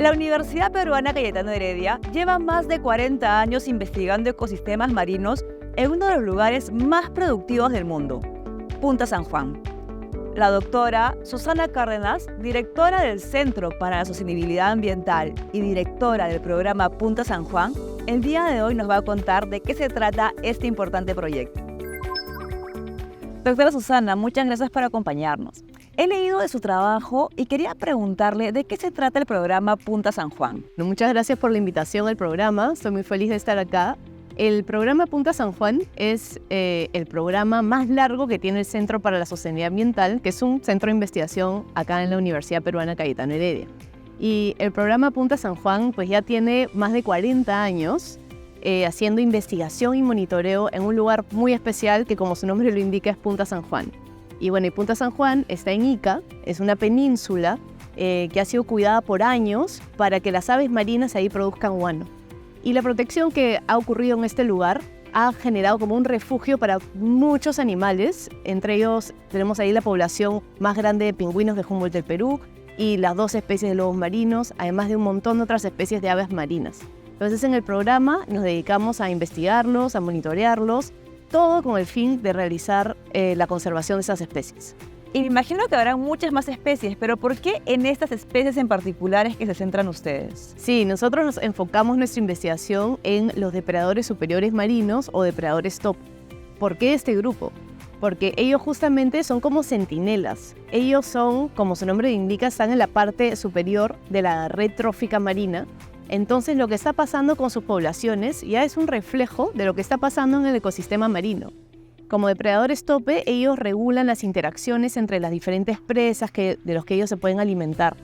La Universidad Peruana Cayetano Heredia lleva más de 40 años investigando ecosistemas marinos en uno de los lugares más productivos del mundo, Punta San Juan. La doctora Susana Cárdenas, directora del Centro para la Sostenibilidad Ambiental y directora del programa Punta San Juan, el día de hoy nos va a contar de qué se trata este importante proyecto. Doctora Susana, muchas gracias por acompañarnos. He leído de su trabajo y quería preguntarle de qué se trata el programa Punta San Juan. Muchas gracias por la invitación al programa, estoy muy feliz de estar acá. El programa Punta San Juan es el programa más largo que tiene el Centro para la Sostenibilidad Ambiental, que es un centro de investigación acá en la Universidad Peruana Cayetano Heredia. Y el programa Punta San Juan pues ya tiene más de 40 años haciendo investigación y monitoreo en un lugar muy especial que, como su nombre lo indica, es Punta San Juan. Y bueno, Punta San Juan está en Ica, es una península que ha sido cuidada por años para que las aves marinas ahí produzcan guano. Y la protección que ha ocurrido en este lugar ha generado como un refugio para muchos animales. Entre ellos tenemos ahí la población más grande de pingüinos de Humboldt del Perú y las 2 especies de lobos marinos, además de un montón de otras especies de aves marinas. Entonces en el programa nos dedicamos a investigarlos, a monitorearlos, todo con el fin de realizar la conservación de esas especies. Y me imagino que habrá muchas más especies, pero ¿por qué en estas especies en particulares que se centran ustedes? Sí, nosotros nos enfocamos nuestra investigación en los depredadores superiores marinos o depredadores top. ¿Por qué este grupo? Porque ellos justamente son como centinelas. Ellos son, como su nombre indica, están en la parte superior de la red trófica marina. Entonces lo que está pasando con sus poblaciones ya es un reflejo de lo que está pasando en el ecosistema marino. Como depredadores tope, ellos regulan las interacciones entre las diferentes presas de los que ellos se pueden alimentar.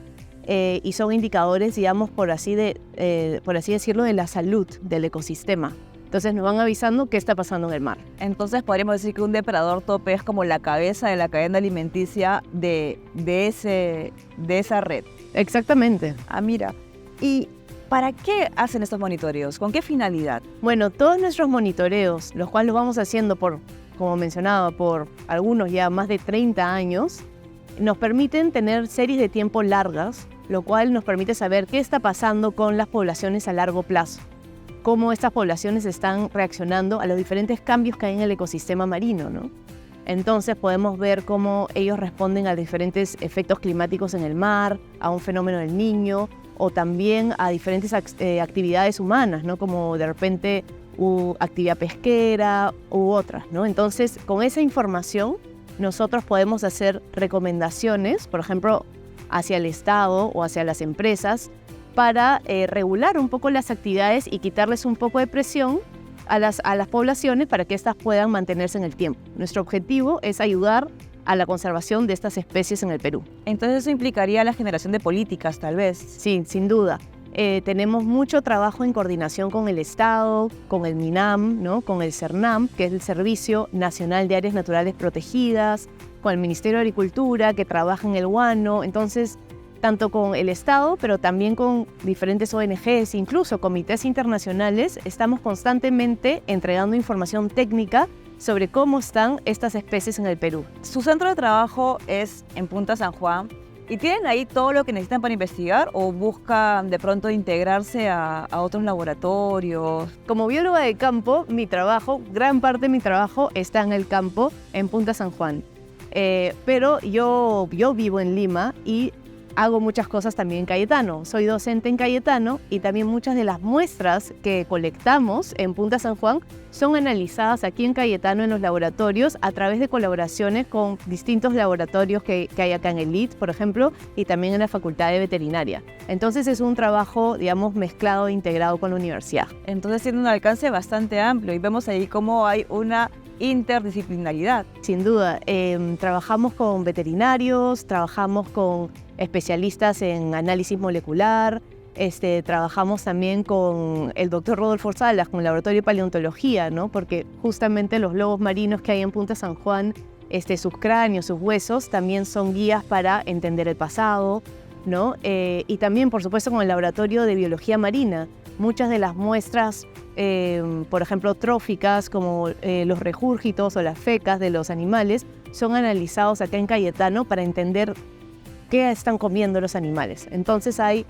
Y son indicadores, digamos, por así decirlo, de la salud del ecosistema. Entonces nos van avisando qué está pasando en el mar. Entonces podríamos decir que un depredador tope es como la cabeza de la cadena alimenticia de esa red. Exactamente. Ah, mira. ¿Y para qué hacen estos monitoreos? ¿Con qué finalidad? Bueno, todos nuestros monitoreos, los cuales los vamos haciendo como mencionaba, por algunos ya más de 30 años, nos permiten tener series de tiempo largas, lo cual nos permite saber qué está pasando con las poblaciones a largo plazo, cómo estas poblaciones están reaccionando a los diferentes cambios que hay en el ecosistema marino, ¿no? Entonces podemos ver cómo ellos responden a diferentes efectos climáticos en el mar, a un fenómeno del Niño, o también a diferentes actividades humanas, ¿no? Como de repente actividad pesquera u otras, ¿no? Entonces, con esa información, nosotros podemos hacer recomendaciones, por ejemplo, hacia el Estado o hacia las empresas, para regular un poco las actividades y quitarles un poco de presión a las poblaciones para que éstas puedan mantenerse en el tiempo. Nuestro objetivo es ayudar a la conservación de estas especies en el Perú. Entonces eso implicaría la generación de políticas, tal vez. Sí, sin duda. Tenemos mucho trabajo en coordinación con el Estado, con el MINAM, ¿no? Con el CERNAM, que es el Servicio Nacional de Áreas Naturales Protegidas, con el Ministerio de Agricultura, que trabaja en el guano. Entonces, tanto con el Estado, pero también con diferentes ONGs, incluso comités internacionales, estamos constantemente entregando información técnica sobre cómo están estas especies en el Perú. Su centro de trabajo es en Punta San Juan. ¿Y tienen ahí todo lo que necesitan para investigar o buscan de pronto integrarse a otros laboratorios? Como bióloga de campo, gran parte de mi trabajo está en el campo, en Punta San Juan. Pero yo vivo en Lima y hago muchas cosas también en Cayetano. Soy docente en Cayetano y también muchas de las muestras que colectamos en Punta San Juan son analizadas aquí en Cayetano en los laboratorios a través de colaboraciones con distintos laboratorios que hay acá en el LIT, por ejemplo, y también en la Facultad de Veterinaria. Entonces es un trabajo, digamos, mezclado e integrado con la universidad. Entonces tiene un alcance bastante amplio y vemos ahí cómo hay una interdisciplinaridad. Sin duda, trabajamos con veterinarios, trabajamos con especialistas en análisis molecular, trabajamos también con el doctor Rodolfo Salas, con el Laboratorio de Paleontología, ¿no? Porque justamente los lobos marinos que hay en Punta San Juan, sus cráneos, sus huesos, también son guías para entender el pasado, ¿no? Y también, por supuesto, con el Laboratorio de Biología Marina. Muchas de las muestras, por ejemplo, tróficas, como los regúrgitos o las fecas de los animales, son analizados acá en Cayetano para entender qué están comiendo los animales. Entonces hay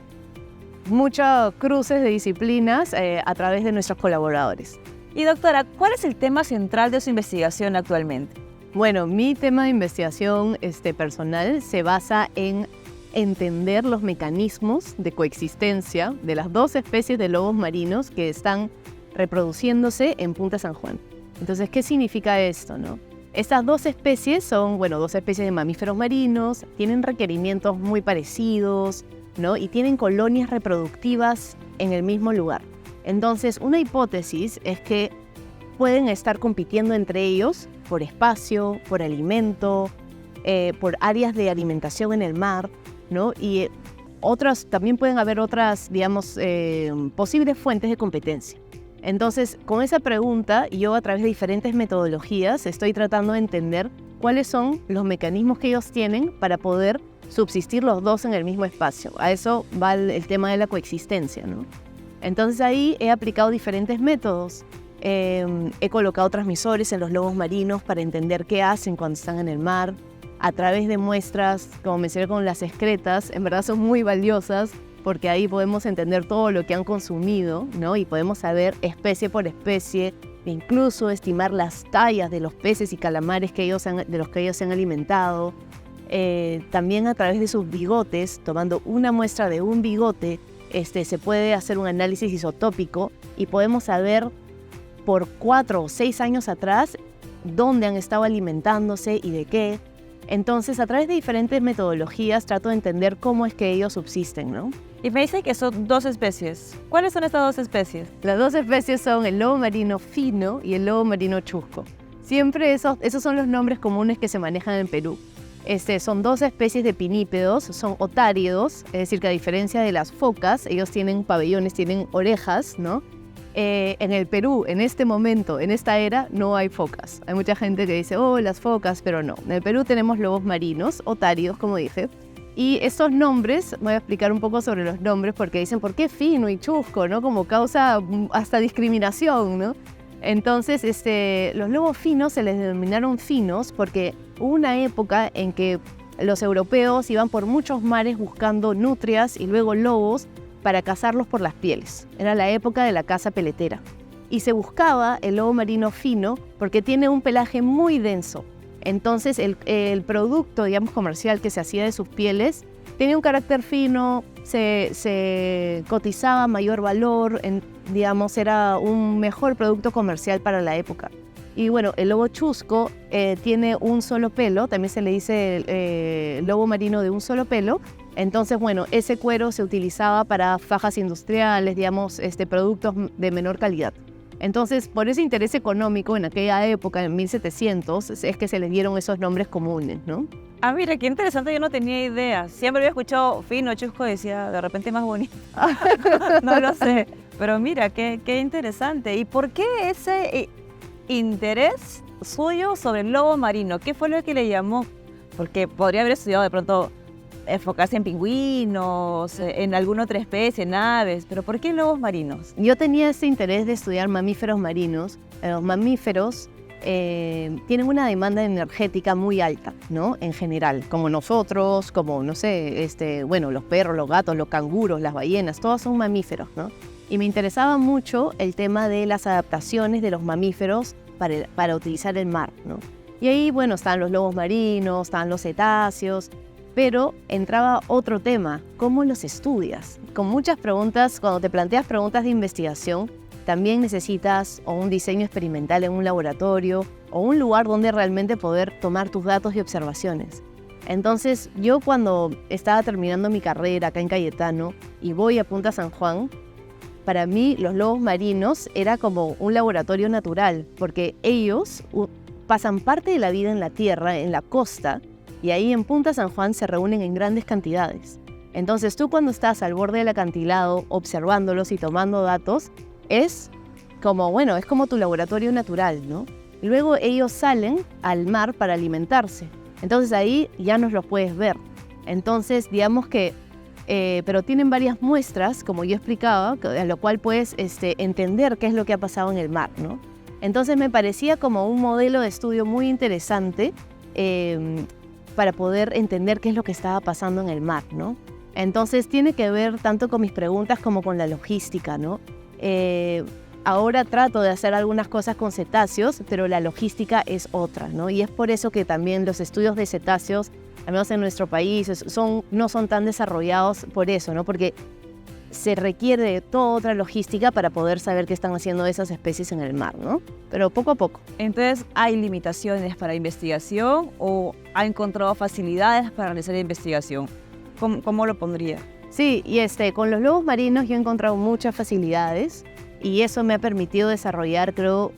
muchos cruces de disciplinas a través de nuestros colaboradores. Y doctora, ¿cuál es el tema central de su investigación actualmente? Bueno, mi tema de investigación personal se basa en entender los mecanismos de coexistencia de las dos especies de lobos marinos que están reproduciéndose en Punta San Juan. Entonces, ¿qué significa esto, no? Estas dos especies son, dos especies de mamíferos marinos, tienen requerimientos muy parecidos, ¿no? Y tienen colonias reproductivas en el mismo lugar. Entonces, una hipótesis es que pueden estar compitiendo entre ellos por espacio, por alimento, por áreas de alimentación en el mar, ¿no? Y también pueden haber otras, posibles fuentes de competencia. Entonces, con esa pregunta, yo a través de diferentes metodologías estoy tratando de entender cuáles son los mecanismos que ellos tienen para poder subsistir los dos en el mismo espacio. A eso va el tema de la coexistencia, ¿no? Entonces ahí he aplicado diferentes métodos. He colocado transmisores en los lobos marinos para entender qué hacen cuando están en el mar. A través de muestras, como mencioné con las excretas, en verdad son muy valiosas porque ahí podemos entender todo lo que han consumido, ¿no? Y podemos saber especie por especie, e incluso estimar las tallas de los peces y calamares de los que ellos se han alimentado. También a través de sus bigotes, tomando una muestra de un bigote, se puede hacer un análisis isotópico y podemos saber por 4 o 6 años atrás dónde han estado alimentándose y de qué. Entonces, a través de diferentes metodologías trato de entender cómo es que ellos subsisten, ¿no? Y me dice que son 2 especies. ¿Cuáles son estas 2 especies? Las 2 especies son el lobo marino fino y el lobo marino chusco. Siempre esos son los nombres comunes que se manejan en Perú. Son 2 especies de pinípedos, son otáridos, es decir, que a diferencia de las focas, ellos tienen pabellones, tienen orejas, ¿no? En el Perú, en este momento, en esta era, no hay focas. Hay mucha gente que dice, las focas, pero no. En el Perú tenemos lobos marinos, otáridos, como dije. Y estos nombres, voy a explicar un poco sobre los nombres, porque dicen, ¿por qué fino y chusco, no? Como causa hasta discriminación, ¿no? Entonces, los lobos finos se les denominaron finos porque hubo una época en que los europeos iban por muchos mares buscando nutrias y luego lobos para cazarlos por las pieles. Era la época de la caza peletera. Y se buscaba el lobo marino fino porque tiene un pelaje muy denso. Entonces el producto, comercial que se hacía de sus pieles tenía un carácter fino, se cotizaba mayor valor, era un mejor producto comercial para la época. Y bueno, el lobo chusco tiene un solo pelo, también se le dice lobo marino de un solo pelo. Entonces, ese cuero se utilizaba para fajas industriales, productos de menor calidad. Entonces, por ese interés económico en aquella época, en 1700, es que se les dieron esos nombres comunes, ¿no? Ah, mira, qué interesante, yo no tenía idea. Siempre había escuchado fino, chusco, decía, de repente más bonito. No lo sé, pero mira, qué interesante. ¿Y por qué ese interés suyo sobre el lobo marino? ¿Qué fue lo que le llamó? Porque podría haber estudiado de pronto enfocarse en pingüinos, en alguna otra especie, en aves, pero ¿por qué lobos marinos? Yo tenía ese interés de estudiar mamíferos marinos. Los mamíferos tienen una demanda energética muy alta, ¿no? En general, como nosotros, como, los perros, los gatos, los canguros, las ballenas, todos son mamíferos, ¿no? Y me interesaba mucho el tema de las adaptaciones de los mamíferos para utilizar el mar, ¿no? Y ahí, estaban los lobos marinos, estaban los cetáceos, pero entraba otro tema, ¿cómo los estudias? Con muchas preguntas, cuando te planteas preguntas de investigación, también necesitas o un diseño experimental en un laboratorio o un lugar donde realmente poder tomar tus datos y observaciones. Entonces, yo cuando estaba terminando mi carrera acá en Cayetano y voy a Punta San Juan, para mí los lobos marinos era como un laboratorio natural, porque ellos pasan parte de la vida en la tierra, en la costa, y ahí en Punta San Juan se reúnen en grandes cantidades. Entonces tú cuando estás al borde del acantilado observándolos y tomando datos, es como tu laboratorio natural, ¿no? Luego ellos salen al mar para alimentarse. Entonces ahí ya no los puedes ver. Entonces pero tienen varias muestras, como yo explicaba, a lo cual puedes entender qué es lo que ha pasado en el mar, ¿no? Entonces me parecía como un modelo de estudio muy interesante para poder entender qué es lo que estaba pasando en el mar, ¿no? Entonces tiene que ver tanto con mis preguntas como con la logística, ¿no? Ahora trato de hacer algunas cosas con cetáceos, pero la logística es otra, ¿no? Y es por eso que también los estudios de cetáceos, al menos en nuestro país, no son tan desarrollados por eso, ¿no? Porque se requiere de toda otra logística para poder saber qué están haciendo esas especies en el mar, ¿no? Pero poco a poco. Entonces, ¿hay limitaciones para investigación o ha encontrado facilidades para realizar investigación? ¿Cómo lo pondría? Sí, y con los lobos marinos yo he encontrado muchas facilidades y eso me ha permitido desarrollar, creo,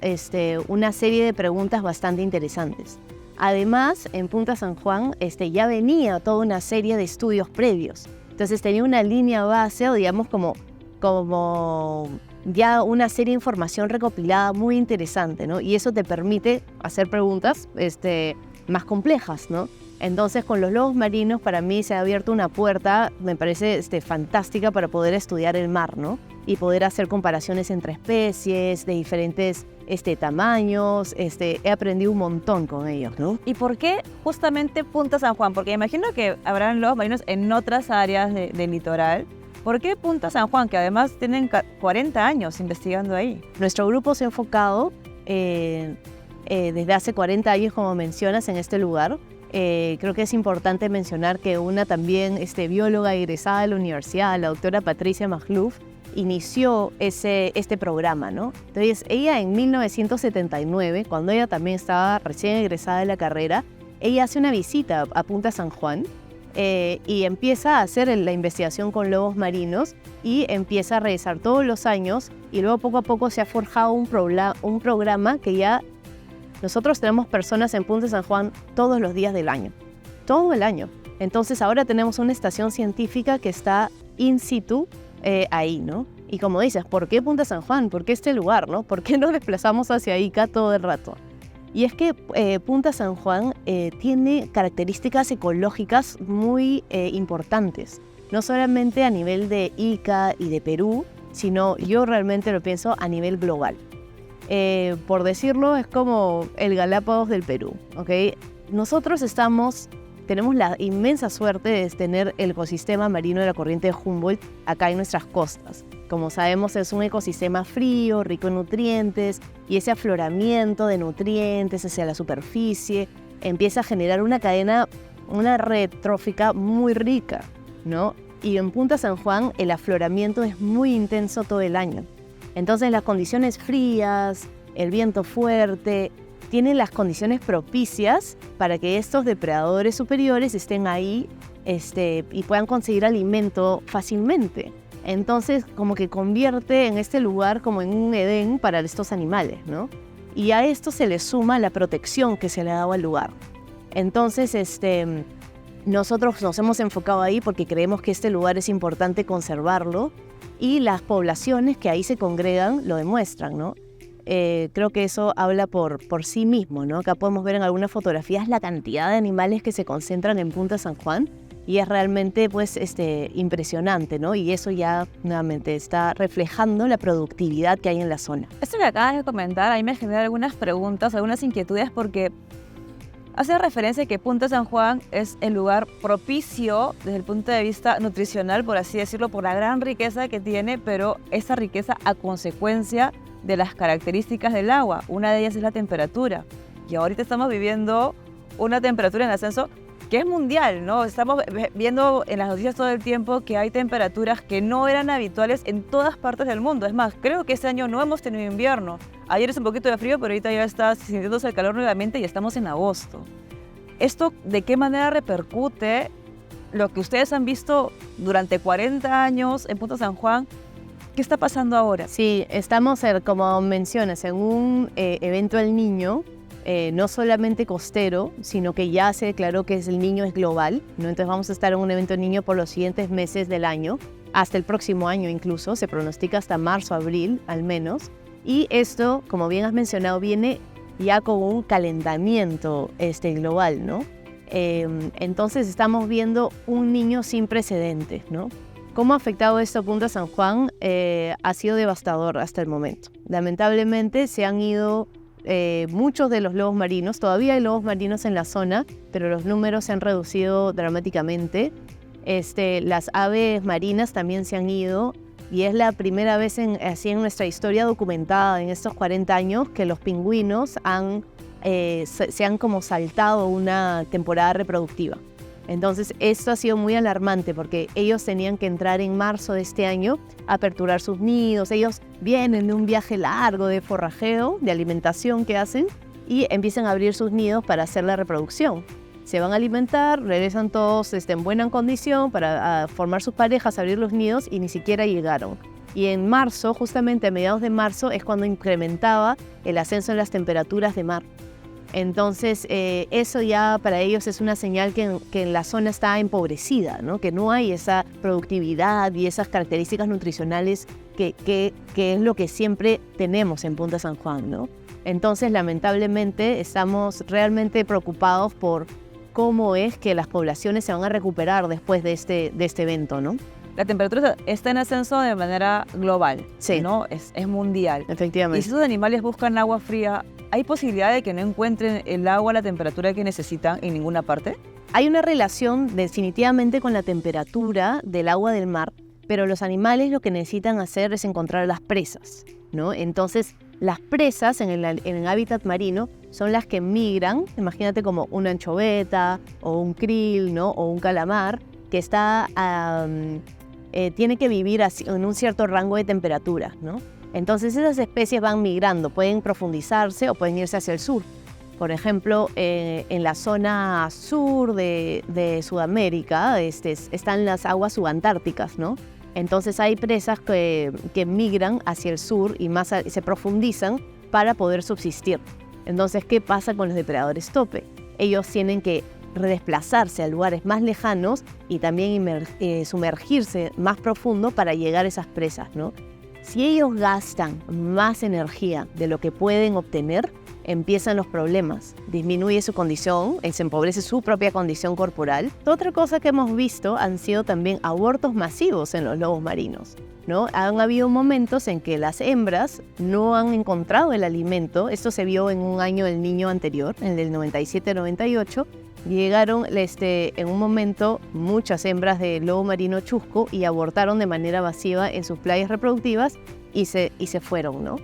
una serie de preguntas bastante interesantes. Además, en Punta San Juan ya venía toda una serie de estudios previos. Entonces tenía una línea base, o digamos como ya una serie de información recopilada muy interesante, ¿no? Y eso te permite hacer preguntas más complejas, ¿no? Entonces con los lobos marinos para mí se ha abierto una puerta, me parece fantástica para poder estudiar el mar, ¿no? Y poder hacer comparaciones entre especies de diferentes tamaños. He aprendido un montón con ellos, ¿no? ¿Y por qué justamente Punta San Juan? Porque imagino que habrán lobos marinos en otras áreas del litoral. ¿Por qué Punta San Juan, que además tienen 40 años investigando ahí? Nuestro grupo se ha enfocado desde hace 40 años, como mencionas, en este lugar. Creo que es importante mencionar que una también bióloga egresada de la universidad, la doctora Patricia Magluf, inició este programa, ¿no? Entonces, ella en 1979, cuando ella también estaba recién egresada de la carrera, ella hace una visita a Punta San Juan y empieza a hacer la investigación con lobos marinos y empieza a revisar todos los años y luego poco a poco se ha forjado un programa que ya nosotros tenemos personas en Punta San Juan todos los días del año, todo el año. Entonces ahora tenemos una estación científica que está in situ ahí, ¿no? Y como dices, ¿por qué Punta San Juan? ¿Por qué este lugar, no? ¿Por qué nos desplazamos hacia Ica todo el rato? Y es que Punta San Juan tiene características ecológicas muy importantes, no solamente a nivel de Ica y de Perú, sino yo realmente lo pienso a nivel global. Por decirlo, es como el Galápagos del Perú, ¿ok? Nosotros tenemos la inmensa suerte de tener el ecosistema marino de la corriente de Humboldt acá en nuestras costas. Como sabemos, es un ecosistema frío, rico en nutrientes, y ese afloramiento de nutrientes hacia la superficie empieza a generar una red trófica muy rica, ¿no? Y en Punta San Juan el afloramiento es muy intenso todo el año. Entonces las condiciones frías, el viento fuerte, tienen las condiciones propicias para que estos depredadores superiores estén ahí y puedan conseguir alimento fácilmente. Entonces como que convierte en este lugar como en un Edén para estos animales, ¿no? Y a esto se le suma la protección que se le ha dado al lugar. Entonces nosotros nos hemos enfocado ahí porque creemos que este lugar es importante conservarlo y las poblaciones que ahí se congregan lo demuestran, ¿no? Creo que eso habla por sí mismo, ¿no? Acá podemos ver en algunas fotografías la cantidad de animales que se concentran en Punta San Juan y es realmente pues, impresionante, ¿no? Y eso ya nuevamente está reflejando la productividad que hay en la zona. Esto que acabas de comentar a mí me genera algunas preguntas, algunas inquietudes porque hace referencia a que Punta San Juan es el lugar propicio desde el punto de vista nutricional, por así decirlo, por la gran riqueza que tiene, pero esa riqueza a consecuencia de las características del agua. Una de ellas es la temperatura. Y ahorita estamos viviendo una temperatura en ascenso que es mundial, ¿no? Estamos viendo en las noticias todo el tiempo que hay temperaturas que no eran habituales en todas partes del mundo. Es más, creo que este año no hemos tenido invierno. Ayer es un poquito de frío, pero ahorita ya está sintiéndose el calor nuevamente y estamos en agosto. ¿Esto de qué manera repercute lo que ustedes han visto durante 40 años en Punta San Juan? ¿Qué está pasando ahora? Sí, estamos, como mencionas, en un evento del Niño, no solamente costero, sino que ya se declaró que el Niño es global, ¿no? Entonces vamos a estar en un evento del Niño por los siguientes meses del año, hasta el próximo año incluso, se pronostica hasta marzo, abril al menos. Y esto, como bien has mencionado, viene ya con un calentamiento global, ¿no? Entonces estamos viendo un Niño sin precedentes, ¿no? ¿Cómo ha afectado esto a Punta San Juan? Ha sido devastador hasta el momento. Lamentablemente se han ido muchos de los lobos marinos. Todavía hay lobos marinos en la zona, pero los números se han reducido dramáticamente. Las aves marinas también se han ido y es la primera vez así en nuestra historia documentada en estos 40 años que los pingüinos se han como saltado una temporada reproductiva. Entonces esto ha sido muy alarmante porque ellos tenían que entrar en marzo de este año a aperturar sus nidos. Ellos vienen de un viaje largo de forrajeo, de alimentación que hacen y empiezan a abrir sus nidos para hacer la reproducción. Se van a alimentar, regresan todos en buena condición para formar sus parejas, abrir los nidos y ni siquiera llegaron. Y en marzo, justamente a mediados de marzo, es cuando incrementaba el ascenso en las temperaturas de mar. Entonces, eso ya para ellos es una señal que en la zona está empobrecida, ¿no? Que no hay esa productividad y esas características nutricionales que es lo que siempre tenemos en Punta San Juan, ¿no? Entonces, lamentablemente, estamos realmente preocupados por cómo es que las poblaciones se van a recuperar después de este evento, ¿no? La temperatura está en ascenso de manera global, sí, ¿no? Es mundial. Efectivamente. Y si esos animales buscan agua fría, ¿hay posibilidad de que no encuentren el agua a la temperatura que necesitan en ninguna parte? Hay una relación definitivamente con la temperatura del agua del mar, pero los animales lo que necesitan hacer es encontrar las presas, ¿no? Entonces, las presas en el hábitat marino son las que migran, imagínate como una anchoveta o un krill, ¿no? O un calamar, que tiene que vivir en un cierto rango de temperatura, ¿no? Entonces esas especies van migrando, pueden profundizarse o pueden irse hacia el sur. Por ejemplo, en la zona sur de Sudamérica están las aguas subantárticas, ¿no? Entonces hay presas que migran hacia el sur y se profundizan para poder subsistir. Entonces, ¿qué pasa con los depredadores tope? Ellos tienen que desplazarse a lugares más lejanos y también sumergirse más profundo para llegar a esas presas, ¿no? Si ellos gastan más energía de lo que pueden obtener, empiezan los problemas. Disminuye su condición, se empobrece su propia condición corporal. Otra cosa que hemos visto han sido también abortos masivos en los lobos marinos, ¿no? Han habido momentos en que las hembras no han encontrado el alimento. Esto se vio en un año del niño anterior, en el 97-98. Llegaron en un momento muchas hembras de lobo marino chusco y abortaron de manera masiva en sus playas reproductivas y se fueron, ¿no?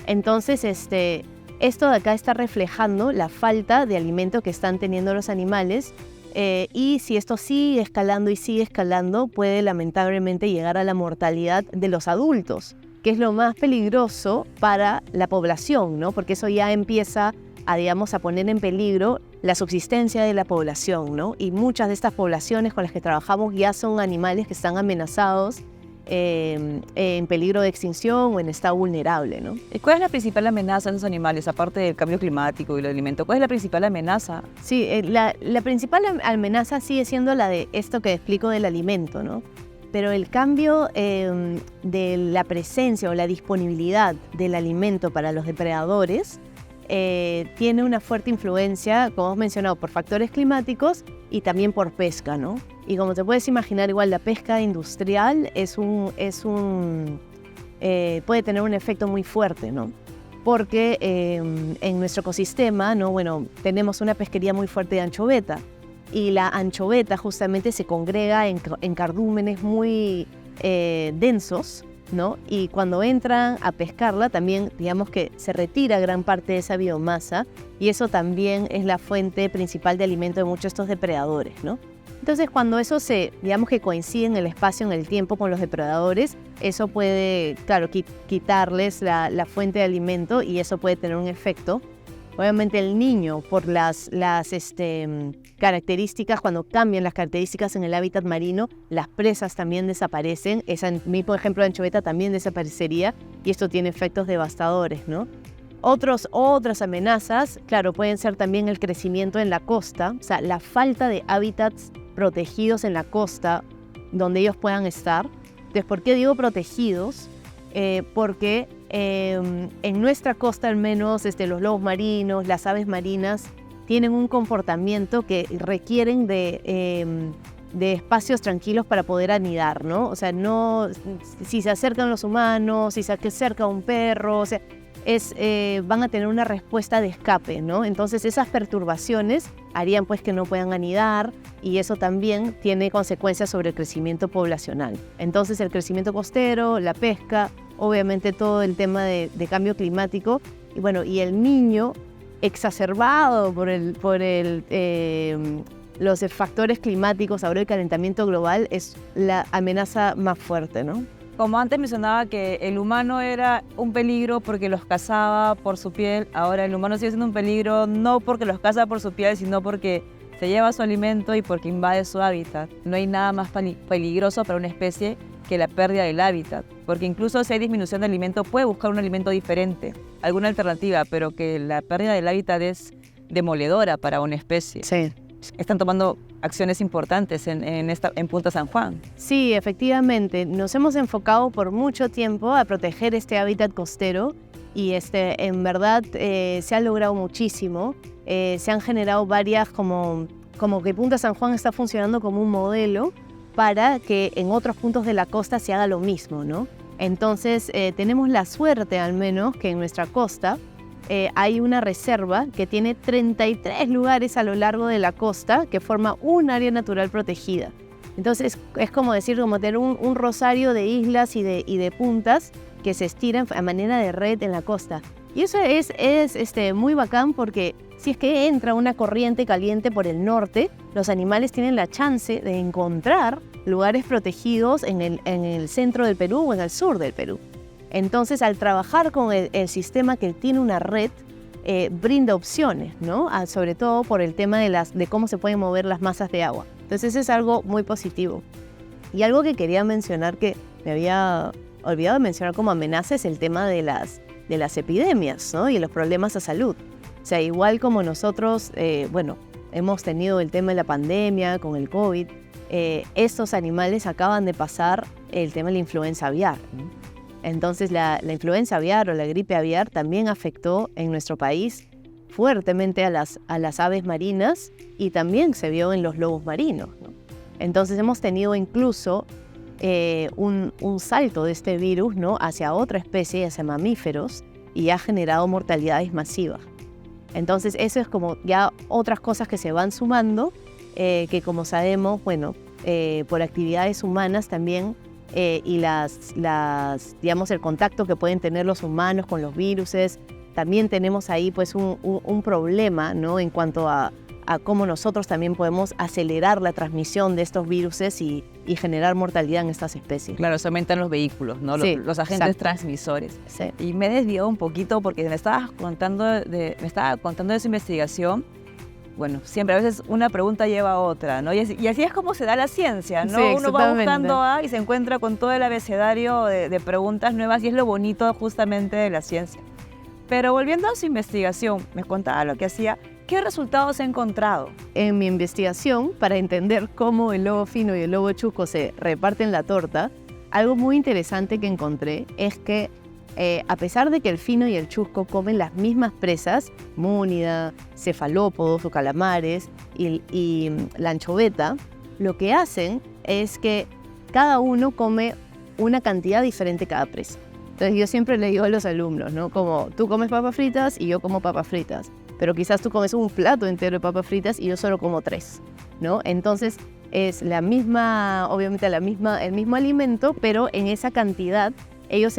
Entonces, esto de acá está reflejando la falta de alimento que están teniendo los animales y si esto sigue escalando, puede lamentablemente llegar a la mortalidad de los adultos, que es lo más peligroso para la población, ¿no? Porque eso ya empieza a poner en peligro la subsistencia de la población, ¿no? Y muchas de estas poblaciones con las que trabajamos ya son animales que están amenazados, en peligro de extinción o en estado vulnerable, ¿no? ¿Y cuál es la principal amenaza de esos animales, aparte del cambio climático y el alimento? ¿Cuál es la principal amenaza? Sí, la principal amenaza sigue siendo la de esto que explico del alimento, ¿no? Pero el cambio de la presencia o la disponibilidad del alimento para los depredadores tiene una fuerte influencia, como hemos mencionado, por factores climáticos y también por pesca, ¿no? Y como te puedes imaginar, igual la pesca industrial puede tener un efecto muy fuerte, ¿no? Porque en nuestro ecosistema, ¿no? Bueno, tenemos una pesquería muy fuerte de anchoveta y la anchoveta justamente se congrega en cardúmenes muy densos, ¿no? Y cuando entran a pescarla también, digamos que se retira gran parte de esa biomasa y eso también es la fuente principal de alimento de muchos de estos depredadores, ¿no? Entonces, cuando eso digamos que coincide en el espacio, en el tiempo con los depredadores, eso puede, claro, quitarles la fuente de alimento y eso puede tener un efecto. Obviamente el niño, por las características, cuando cambian las características en el hábitat marino, las presas también desaparecen. Por ejemplo, la anchoveta también desaparecería y esto tiene efectos devastadores, ¿no? Otras amenazas, claro, pueden ser también el crecimiento en la costa, o sea, la falta de hábitats protegidos en la costa donde ellos puedan estar. Entonces, ¿por qué digo protegidos? Porque en nuestra costa al menos los lobos marinos, las aves marinas tienen un comportamiento que requieren de espacios tranquilos para poder anidar, ¿no? O sea, no si se acercan los humanos, si se acerca un perro, o sea, van a tener una respuesta de escape, ¿no? Entonces esas perturbaciones harían pues que no puedan anidar y eso también tiene consecuencias sobre el crecimiento poblacional. Entonces el crecimiento costero, la pesca, obviamente todo el tema de cambio climático y bueno, y el niño exacerbado por los factores climáticos, ahora el calentamiento global es la amenaza más fuerte, ¿no? Como antes mencionaba que el humano era un peligro porque los cazaba por su piel, ahora el humano sigue siendo un peligro no porque los caza por su piel, sino porque se lleva su alimento y porque invade su hábitat. No hay nada más peligroso para una especie que la pérdida del hábitat, porque incluso si hay disminución de alimento, puede buscar un alimento diferente, alguna alternativa, pero que la pérdida del hábitat es demoledora para una especie. Sí. Están tomando acciones importantes en Punta San Juan. Sí, efectivamente. Nos hemos enfocado por mucho tiempo a proteger este hábitat costero y en verdad se ha logrado muchísimo. Se han generado varias, como que Punta San Juan está funcionando como un modelo para que en otros puntos de la costa se haga lo mismo, ¿no? Entonces tenemos la suerte al menos que en nuestra costa hay una reserva que tiene 33 lugares a lo largo de la costa que forma un área natural protegida. Entonces es como tener un rosario de islas y de puntas que se estiran a manera de red en la costa. Y eso es muy bacán porque si es que entra una corriente caliente por el norte, los animales tienen la chance de encontrar lugares protegidos en el centro del Perú o en el sur del Perú. Entonces, al trabajar con el sistema que tiene una red, brinda opciones, ¿no? Sobre todo por el tema de cómo se pueden mover las masas de agua. Entonces, eso es algo muy positivo. Y algo que quería mencionar, que me había olvidado de mencionar como amenaza, es el tema de las epidemias, ¿no? Y los problemas de salud. O sea, igual como nosotros, hemos tenido el tema de la pandemia con el COVID, estos animales acaban de pasar el tema de la influenza aviar, ¿no? Entonces la influenza aviar o la gripe aviar también afectó en nuestro país fuertemente a las aves marinas y también se vio en los lobos marinos, ¿no? Entonces hemos tenido incluso un salto de este virus, ¿no? Hacia otra especie, hacia mamíferos, y ha generado mortalidades masivas. Entonces eso es como ya otras cosas que se van sumando, que como sabemos, por actividades humanas también, y digamos, el contacto que pueden tener los humanos con los viruses, también tenemos ahí pues un problema, ¿no? En cuanto a cómo nosotros también podemos acelerar la transmisión de estos viruses y generar mortalidad en estas especies. Claro, se aumentan los vehículos, ¿no? Sí, los agentes exacto. Transmisores. Sí. Y me he desviado un poquito porque me estaba contando de su investigación. Bueno, siempre a veces una pregunta lleva a otra, ¿no? Y así es como se da la ciencia, ¿no? Sí, uno va exactamente. buscando y se encuentra con todo el abecedario de preguntas nuevas y es lo bonito justamente de la ciencia. Pero volviendo a su investigación, me contaba lo que hacía, ¿qué resultados ha encontrado? En mi investigación, para entender cómo el lobo fino y el lobo chusco se reparten la torta, algo muy interesante que encontré es que a pesar de que el fino y el chusco comen las mismas presas, múnida, cefalópodos o calamares y la anchoveta, lo que hacen es que cada uno come una cantidad diferente cada presa. Entonces yo siempre le digo a los alumnos, ¿no? Como tú comes papas fritas y yo como papas fritas, pero quizás tú comes un plato entero de papas fritas y yo solo como 3, ¿no? Entonces es obviamente el mismo alimento, pero en esa cantidad ellos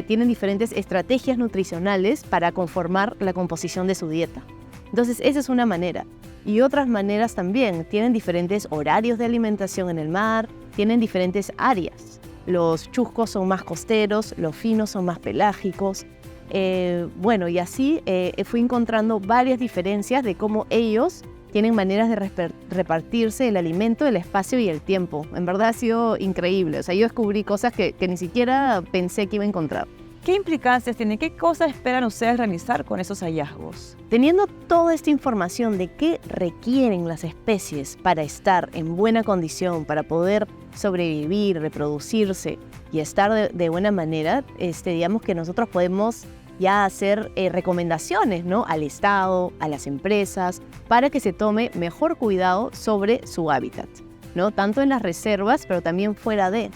tienen diferentes estrategias nutricionales para conformar la composición de su dieta. Entonces, esa es una manera. Y otras maneras también. Tienen diferentes horarios de alimentación en el mar, tienen diferentes áreas. Los chuscos son más costeros, los finos son más pelágicos. Y así fui encontrando varias diferencias de cómo ellos tienen maneras de repartirse el alimento, el espacio y el tiempo. En verdad ha sido increíble. O sea, yo descubrí cosas que ni siquiera pensé que iba a encontrar. ¿Qué implicancias tiene? ¿Qué cosas esperan ustedes realizar con esos hallazgos? Teniendo toda esta información de qué requieren las especies para estar en buena condición, para poder sobrevivir, reproducirse y estar de buena manera, digamos que nosotros podemos ya hacer recomendaciones, ¿no? Al Estado, a las empresas, para que se tome mejor cuidado sobre su hábitat, ¿no? Tanto en las reservas, pero también fuera de.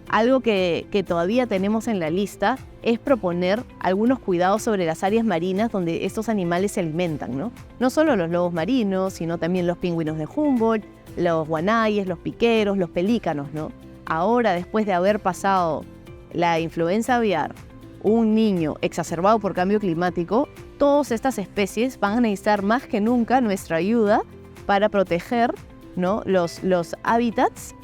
algo que todavía tenemos en la lista es proponer algunos cuidados sobre las áreas marinas donde estos animales se alimentan, ¿no? No solo los lobos marinos, sino también los pingüinos de Humboldt, los guanayes, los piqueros, los pelícanos, ¿no? Ahora, después de haber pasado la influenza aviar, un niño exacerbado por cambio climático, todas estas especies van a necesitar más que nunca nuestra ayuda para proteger, ¿no?, los hábitats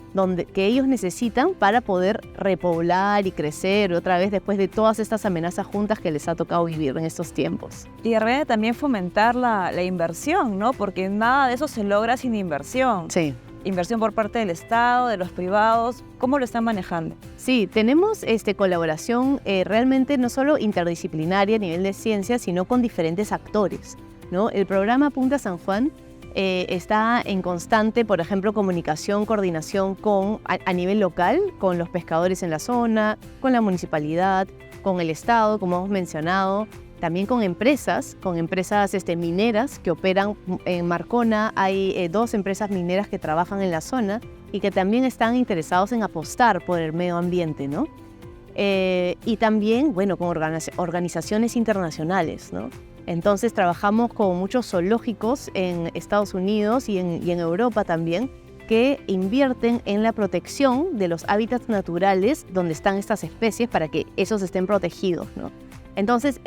que ellos necesitan para poder repoblar y crecer otra vez después de todas estas amenazas juntas que les ha tocado vivir en estos tiempos. Y también fomentar la inversión, ¿no? Porque nada de eso se logra sin inversión. Sí. Inversión por parte del Estado, de los privados. ¿Cómo lo están manejando? Sí, tenemos colaboración realmente no solo interdisciplinaria a nivel de ciencia, sino con diferentes actores, ¿no? El programa Punta San Juan está en constante, por ejemplo, comunicación, coordinación a nivel local, con los pescadores en la zona, con la municipalidad, con el Estado, como hemos mencionado, también con empresas mineras que operan en Marcona. Hay 2 empresas mineras que trabajan en la zona y que también están interesados en apostar por el medio ambiente, ¿no? Y también, bueno, con organizaciones internacionales, ¿no? Entonces trabajamos con muchos zoológicos en Estados Unidos y en Europa también, que invierten en la protección de los hábitats naturales donde están estas especies para que esos estén protegidos, ¿no? Entonces,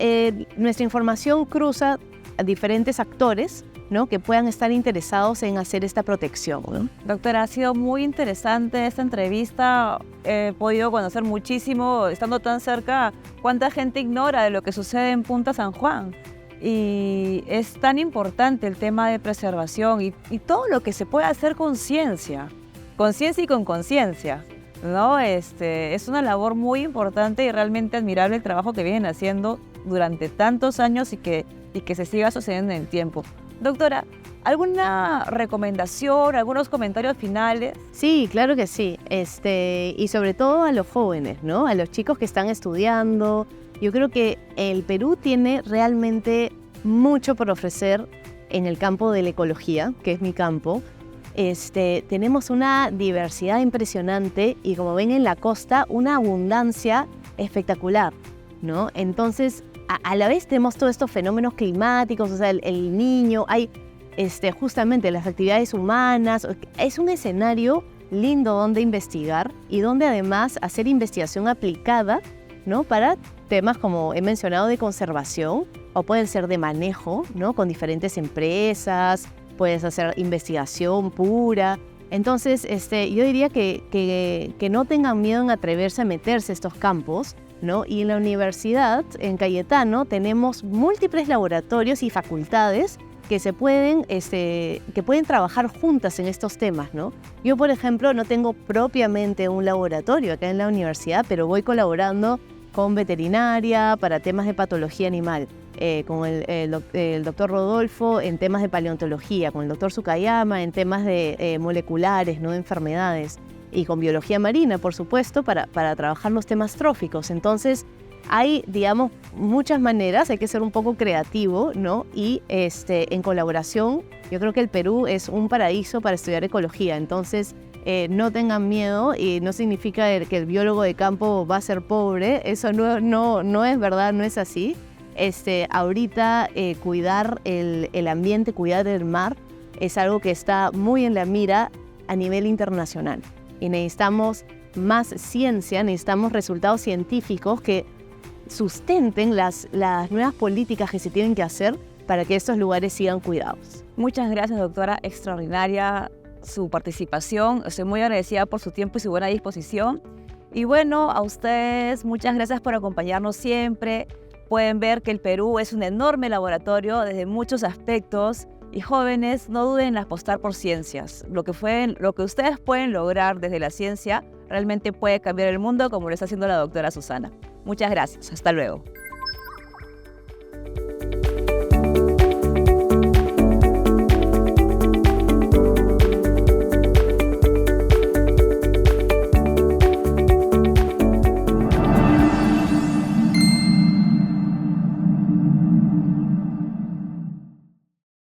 nuestra información cruza a diferentes actores, ¿no?, que puedan estar interesados en hacer esta protección, ¿no? Doctora, ha sido muy interesante esta entrevista. He podido conocer muchísimo, estando tan cerca, cuánta gente ignora de lo que sucede en Punta San Juan. Y es tan importante el tema de preservación y todo lo que se puede hacer con ciencia y con conciencia, ¿no? Es una labor muy importante y realmente admirable el trabajo que vienen haciendo durante tantos años y que se siga sucediendo en el tiempo. Doctora, ¿alguna recomendación, algunos comentarios finales? Sí, claro que sí. Y sobre todo a los jóvenes, ¿no? A los chicos que están estudiando. Yo creo que el Perú tiene realmente mucho por ofrecer en el campo de la ecología, que es mi campo. Tenemos una diversidad impresionante y, como ven, en la costa una abundancia espectacular, ¿no? Entonces, a la vez tenemos todos estos fenómenos climáticos, o sea, el niño, hay justamente las actividades humanas. Es un escenario lindo donde investigar y donde además hacer investigación aplicada, ¿no?, para temas como he mencionado de conservación, o pueden ser de manejo, ¿no?, con diferentes empresas. Puedes hacer investigación pura. Entonces, yo diría que no tengan miedo en atreverse a meterse a estos campos, ¿no? Y en la universidad, en Cayetano, tenemos múltiples laboratorios y facultades que pueden trabajar juntas en estos temas, ¿no? Yo, por ejemplo, no tengo propiamente un laboratorio acá en la universidad, pero voy colaborando con veterinaria para temas de patología animal, con el doctor Rodolfo en temas de paleontología, con el doctor Sukayama en temas de moleculares, ¿no?, de enfermedades, y con biología marina, por supuesto, para trabajar los temas tróficos. Entonces, hay, digamos, muchas maneras, hay que ser un poco creativo, ¿no? Y en colaboración, yo creo que el Perú es un paraíso para estudiar ecología. Entonces, no tengan miedo, y no significa que el biólogo de campo va a ser pobre. Eso no es verdad, no es así. Ahorita cuidar el ambiente, cuidar el mar, es algo que está muy en la mira a nivel internacional. Y necesitamos más ciencia, necesitamos resultados científicos que sustenten las nuevas políticas que se tienen que hacer para que estos lugares sigan cuidados. Muchas gracias, doctora. Extraordinaria su participación. Estoy muy agradecida por su tiempo y su buena disposición. Y bueno, a ustedes, muchas gracias por acompañarnos siempre. Pueden ver que el Perú es un enorme laboratorio desde muchos aspectos. Y jóvenes, no duden en apostar por ciencias. Lo que ustedes pueden lograr desde la ciencia realmente puede cambiar el mundo, como lo está haciendo la doctora Susana. Muchas gracias. Hasta luego.